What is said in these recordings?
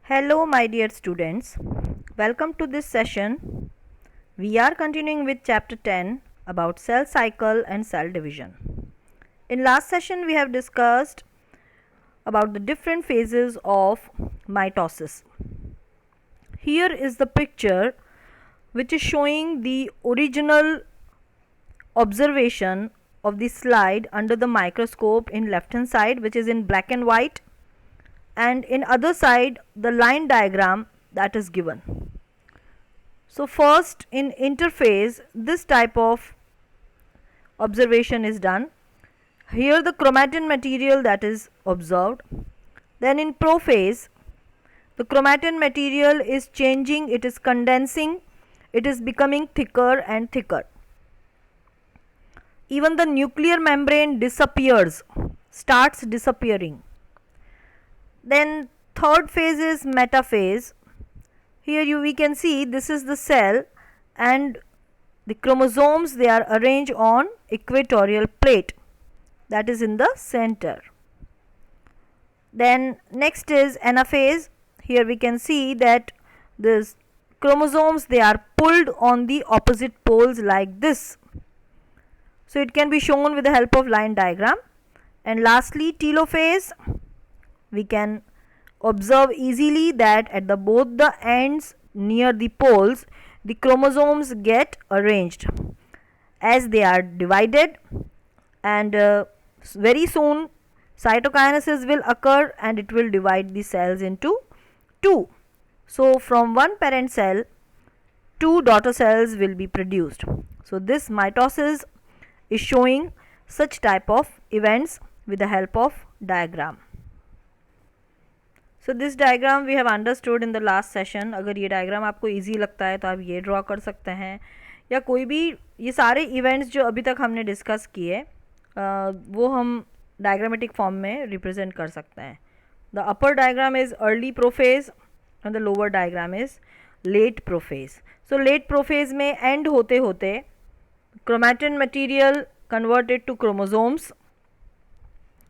Hello, my dear students. Welcome to this session. We are continuing with chapter 10 about cell cycle and cell division. In last session, we have discussed about the different phases of mitosis. Here is the picture which is showing the original observation of the slide under the microscope in left hand side, which is in black and white, and in other side the line diagram that is given. So first, in interphase, this type of observation is done. Here the chromatin material that is observed. Then in prophase, the chromatin material is changing, it is condensing, it is becoming thicker and thicker. Even the nuclear membrane disappears, starts disappearing. Then third phase is metaphase. Here we can see this is the cell and the chromosomes, they are arranged on equatorial plate that is in the center. Then next is anaphase. Here we can see that this chromosomes, they are pulled on the opposite poles like this. So it can be shown with the help of line diagram. And lastly, telophase. We can observe easily that at the both the ends near the poles, the chromosomes get arranged as they are divided, and very soon cytokinesis will occur and it will divide the cells into two. So from one parent cell, two daughter cells will be produced. So this mitosis is showing such type of events with the help of diagram. So this diagram we have understood in the last session. अगर ये diagram आपको easy लगता है तो आप ये draw कर सकते हैं, या कोई भी ये सारे events जो अभी तक हमने discuss किए वो हम diagrammatic form में represent कर सकते हैं. The upper diagram is early prophase and the lower diagram is late prophase. So late prophase में end होते होते chromatin material converted to chromosomes.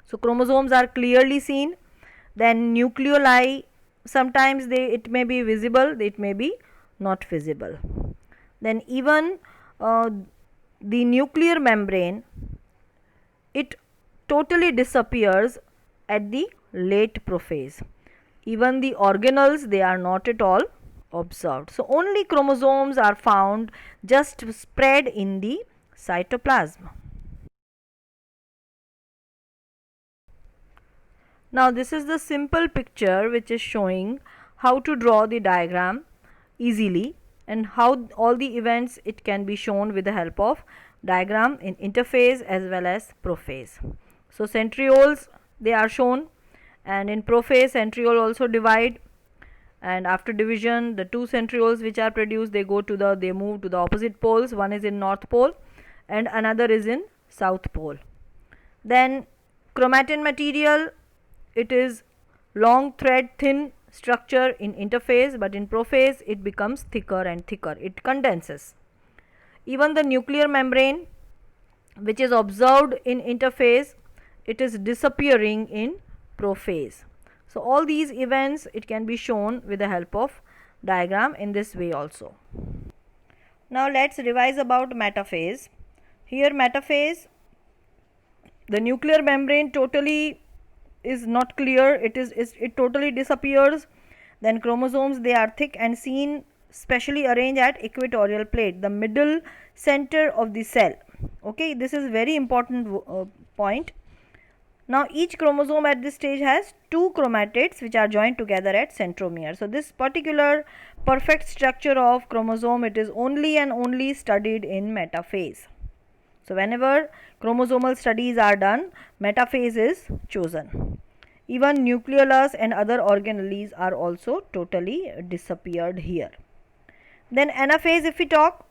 So chromosomes are clearly seen. Then nucleoli, sometimes it may be visible, it may be not visible. Then even the nuclear membrane, it totally disappears at the late prophase. Even the organelles, they are not at all observed. So only chromosomes are found just spread in the cytoplasm. Now this is the simple picture which is showing how to draw the diagram easily and how all the events it can be shown with the help of diagram in interphase as well as prophase. So centrioles, they are shown, and in prophase centriole also divide, and after division the two centrioles which are produced, they move to the opposite poles. One is in north pole and another is in south pole. Then chromatin material, it is long thread thin structure in interphase, but in prophase it becomes thicker and thicker, it condenses. Even the nuclear membrane which is observed in interphase, it is disappearing in prophase. So all these events it can be shown with the help of diagram in this way also. Now let's revise about metaphase. Here metaphase, the nuclear membrane totally is not clear, it totally disappears. Then chromosomes, they are thick and seen specially arranged at equatorial plate, the middle center of the cell. Okay, this is very important point. Now each chromosome at this stage has two chromatids which are joined together at centromere. So this particular perfect structure of chromosome, it is only and only studied in metaphase. So whenever chromosomal studies are done, metaphase is chosen. Even nucleolus and other organelles are also totally disappeared here. Then anaphase, if we talk,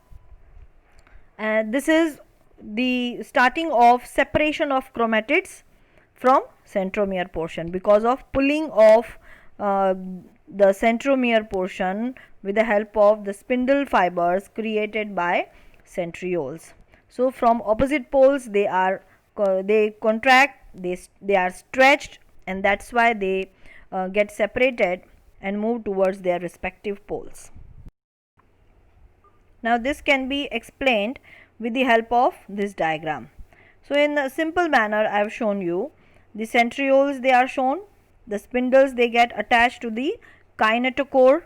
this is the starting of separation of chromatids from centromere portion because of pulling of the centromere portion with the help of the spindle fibers created by centrioles. So from opposite poles, they contract, they are stretched, and that's why they get separated and move towards their respective poles. Now this can be explained with the help of this diagram. So in a simple manner I have shown you the centrioles, they are shown, the spindles they get attached to the kinetochore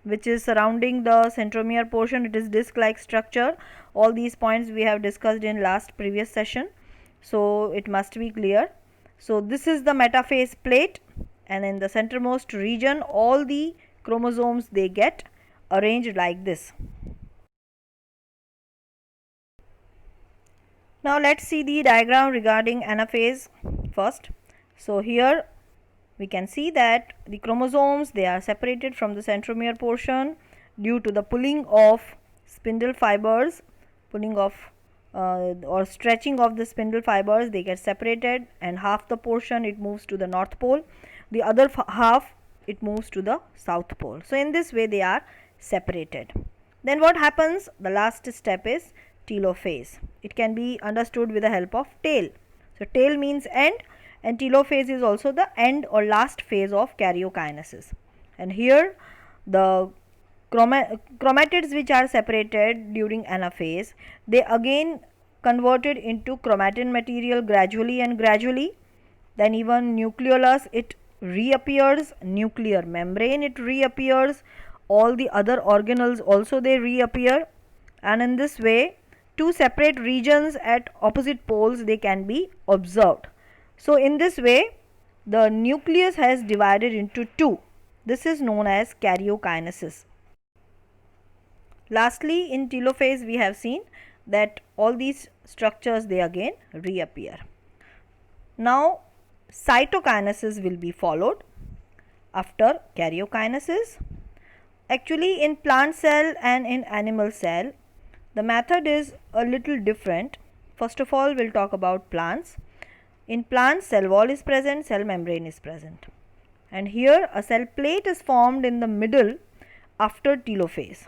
which is surrounding the centromere portion. It is disc like structure. All these points we have discussed in last previous session, so it must be clear. So this is the metaphase plate, and in the centermost region all the chromosomes they get arranged like this. Now let us see the diagram regarding anaphase first. So here we can see that the chromosomes, they are separated from the centromere portion due to the pulling of spindle fibers, pulling of or stretching of the spindle fibers, they get separated, and half the portion it moves to the north pole, the other half it moves to the south pole. So in this way they are separated. Then what happens? The last step is telophase. It can be understood with the help of tail. So tail means end, and telophase is also the end or last phase of karyokinesis. And here the chromatids which are separated during anaphase, they again converted into chromatin material gradually and gradually. Then even nucleolus it reappears, nuclear membrane it reappears, all the other organelles also they reappear, and in this way two separate regions at opposite poles they can be observed. So in this way the nucleus has divided into two. This is known as karyokinesis. Lastly, in telophase we have seen that all these structures they again reappear. Now cytokinesis will be followed after karyokinesis. Actually in plant cell and in animal cell the method is a little different. First of all we will talk about plants. In plants cell wall is present, cell membrane is present, and here a cell plate is formed in the middle after telophase.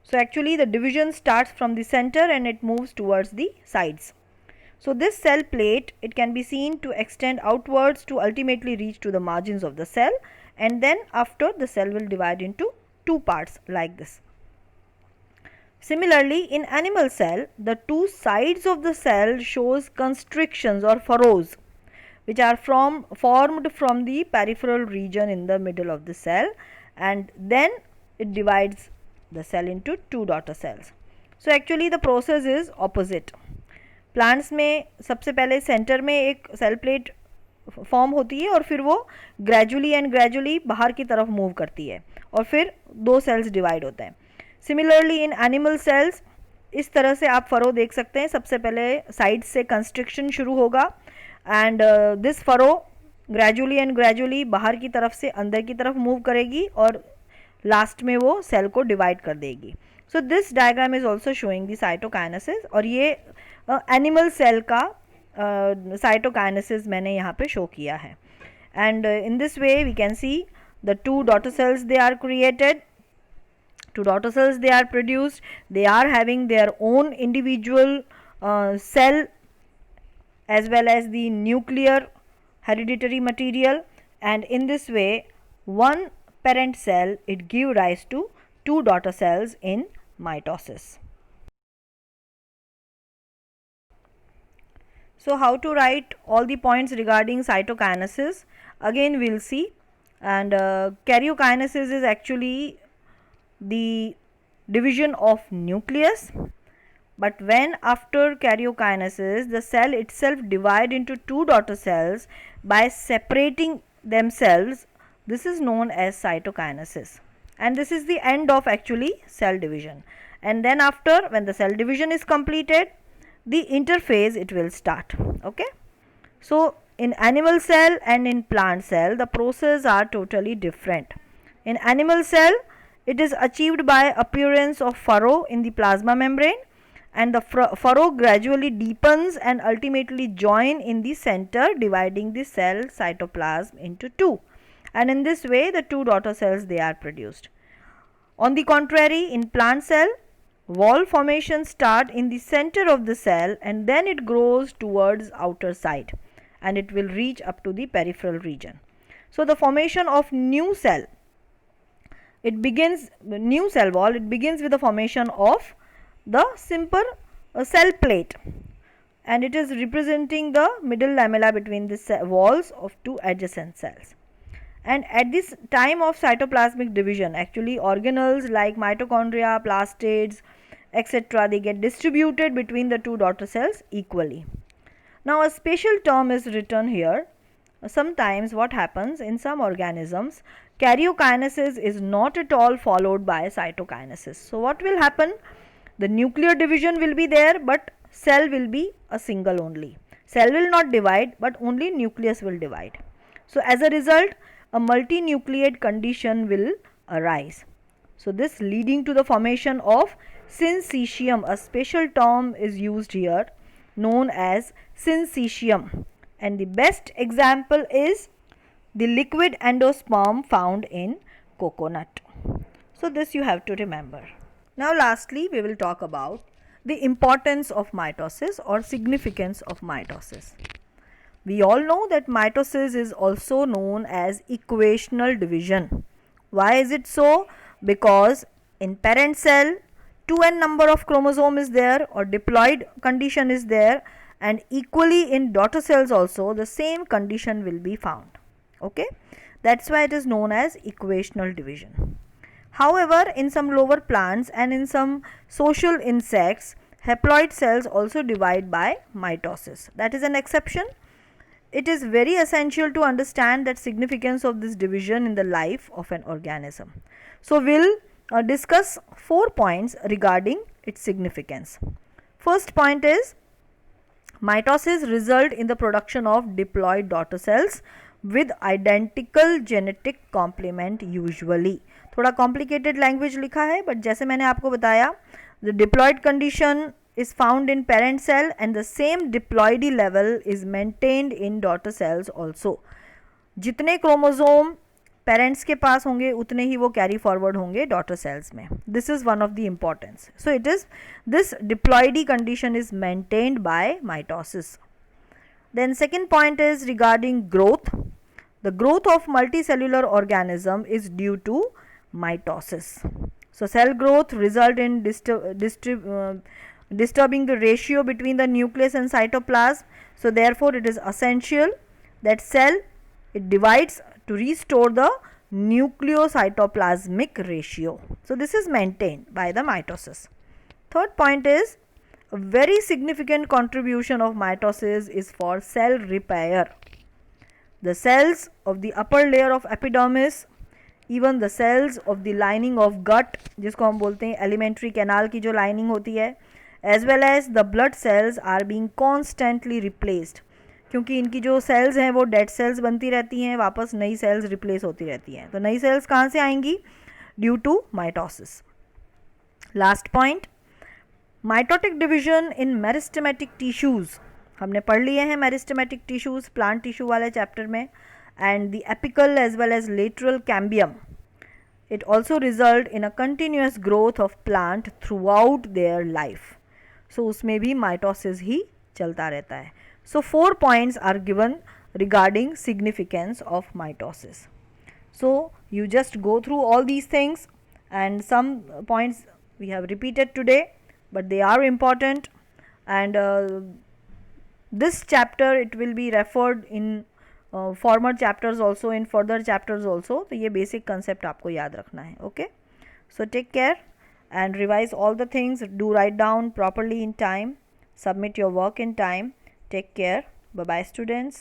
So actually the division starts from the center and it moves towards the sides. So this cell plate it can be seen to extend outwards to ultimately reach to the margins of the cell, and then after the cell will divide into two parts like this. Similarly, in animal cell, the two sides of the cell shows constrictions or furrows which are formed from the peripheral region in the middle of the cell, and then it divides the cell into two daughter cells. So actually the process is opposite. Plants में सबसे पहले centre में एक cell plate form होती है और फिर वो ग्रेजुअली एंड ग्रेजुअली बाहर की तरफ मूव करती है और फिर दो सेल्स डिवाइड होते हैं. सिमिलरली इन एनिमल सेल्स इस तरह से आप फरो देख सकते हैं. सबसे पहले साइड से कंस्ट्रिक्शन शुरू होगा and this furrow gradually and gradually बाहर की तरफ से अंदर की तरफ मूव करेगी और लास्ट में वो सेल को डिवाइड कर देगी. So this diagram is also showing the cytokinesis, और ये एनिमल सेल का साइटोकाइनेसिस मैंने यहाँ पे शो किया है. And in this way we can see the two daughter cells they are created, two daughter cells they are produced, they are having their own individual cell as well as the nuclear hereditary material, and in this way one parent cell it give rise to two daughter cells in mitosis. So how to write all the points regarding cytokinesis again we will see, and karyokinesis is actually the division of nucleus, but when after karyokinesis the cell itself divide into two daughter cells by separating themselves, this is known as cytokinesis, and this is the end of actually cell division. And then after, when the cell division is completed, the interphase it will start. Okay, so in animal cell and in plant cell the process are totally different. In animal cell it is achieved by appearance of furrow in the plasma membrane, and the furrow gradually deepens and ultimately join in the center, dividing the cell cytoplasm into two, and in this way the two daughter cells they are produced. On the contrary, in plant cell wall formation start in the center of the cell and then it grows towards outer side and it will reach up to the peripheral region. So the formation of new cell it begins, new cell wall, it begins with the formation of the simple cell plate, and it is representing the middle lamella between the walls of two adjacent cells. And at this time of cytoplasmic division, actually organelles like mitochondria, plastids, etc., they get distributed between the two daughter cells equally. Now a special term is written here. Sometimes what happens in some organisms, karyokinesis is not at all followed by cytokinesis. So what will happen? The nuclear division will be there, but cell will be a single only. Cell will not divide, but only nucleus will divide. So as a result, a multinucleate condition will arise. So this leading to the formation of syncytium. A special term is used here known as syncytium, and the best example is the liquid endosperm found in coconut. So this you have to remember. Now lastly, we will talk about the importance of mitosis or significance of mitosis. We all know that mitosis is also known as equational division. Why is it so? Because in parent cell 2n number of chromosome is there, or diploid condition is there, and equally in daughter cells also the same condition will be found. Okay, that's why it is known as equational division. However, in some lower plants and in some social insects, haploid cells also divide by mitosis. That is an exception. It is very essential to understand that significance of this division in the life of an organism. So we'll discuss 4 points regarding its significance. First point is mitosis result in the production of diploid daughter cells with identical genetic complement usually. थोड़ा complicated language लिखा है, but जैसे मैंने आपको बताया, the diploid condition is found in parent cell and the same diploidy level is maintained in daughter cells also. जितने chromosome parents के पास होंगे उतने ही वो कैरी फॉरवर्ड होंगे डॉटर सेल्स में. This is one of the importance. So it is this diploidy condition is maintained by mitosis. Then second point is regarding growth. The growth of multicellular organism is due to mitosis. So cell growth result in disturbing the ratio between the nucleus and cytoplasm. So therefore it is essential that cell it divides to restore the nucleocytoplasmic ratio. So this is maintained by the mitosis. Third point is a very significant contribution of mitosis is for cell repair. The cells of the upper layer of epidermis, even the cells of the lining of gut, जिसको हम बोलते हैं alimentary canal की जो lining होती है, as well as the blood cells are being constantly replaced. क्योंकि इनकी जो सेल्स हैं वो डेड सेल्स बनती रहती हैं, वापस नई सेल्स रिप्लेस होती रहती हैं. तो नई सेल्स कहाँ से आएंगी? Due to mitosis. Last point, mitotic division in meristematic tissues. हमने पढ़ लिए हैं मेरिस्टेमेटिक टिश्यूज़ प्लांट टिश्यू वाले चैप्टर में. And the apical as well as lateral cambium, it also result in a continuous growth of plant throughout their life. So उसमें भी mitosis ही चलता रहता है. So 4 points are given regarding significance of mitosis. So you just go through all these things, and some points we have repeated today, but they are important, and this chapter it will be referred in former chapters also, in further chapters also. तो ये basic concept आपको याद रखना है. Okay, so take care and revise all the things. Do write down properly in time, submit your work in time. Take care. Bye bye students.